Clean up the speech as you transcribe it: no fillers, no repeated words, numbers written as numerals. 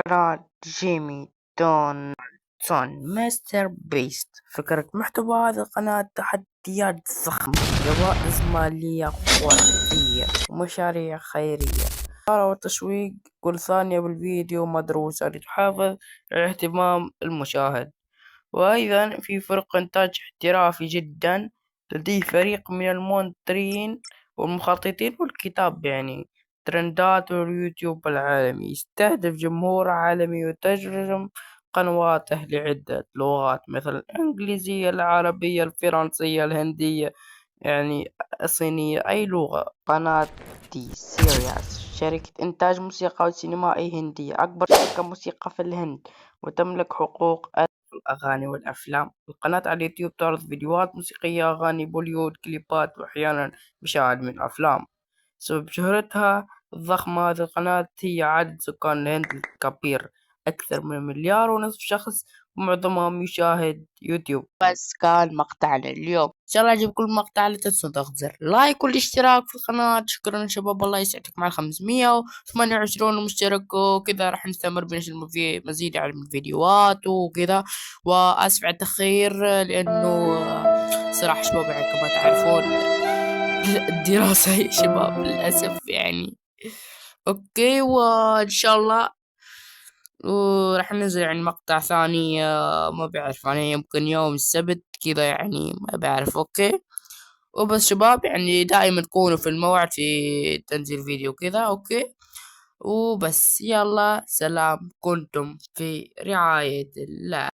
قناة جيمي دونسون مستر بيست. فكرة محتوى هذه القناة تحديات ضخمة، جوائز مالية خرافية، ومشاريع خيرية وتشويق كل ثانية بالفيديو مدروسة لتحافظ على اهتمام المشاهد. وأيضا في فرق إنتاج احترافي جدا، لديه فريق من المونترين والمخططين والكتاب، يعني ترندات اليوتيوب العالمي، يستهدف جمهور عالمي وترجم قنواته لعدة لغات مثل الإنجليزية، العربية، الفرنسية، الهندية، يعني الصينية، أي لغة. قناة دي سيرياس شركة إنتاج موسيقى وسينمائي هندية، أكبر شركة موسيقى في الهند، وتملك حقوق الأغاني والأفلام. القناة على اليوتيوب تعرض فيديوهات موسيقية، أغاني بوليوود، كليبات، وأحيانا مشاهد من أفلام. سبب شهرتها الضخمة، هذه القناة هي عدد سكان الهند الكبير، أكثر من 1.5 مليار شخص، ومعظمهم يشاهد يوتيوب. بس كان مقطعنا اليوم، إن شاء الله يعجبكم المقطع. لا تنسوا ضغط زر لايك والاشتراك في القناة. شكرا شباب، الله يسعدك. مع 528 مشترك وكذا راح نستمر بنشر في مزيد يعني من الفيديوهات وكذا. وآسف على التأخير، لأنه صراحة شباب يعني كما تعرفون الدراسة يا شباب للأسف يعني. أوكي، وإن شاء الله وراح ننزل يعني مقطع ثاني، ما بعرف أنا، يمكن يوم السبت كذا يعني، ما بعرف. أوكي، وبس شباب يعني دائما كونوا في الموعد في تنزيل فيديو كذا. أوكي، وبس، يلا سلام، كنتم في رعاية الله.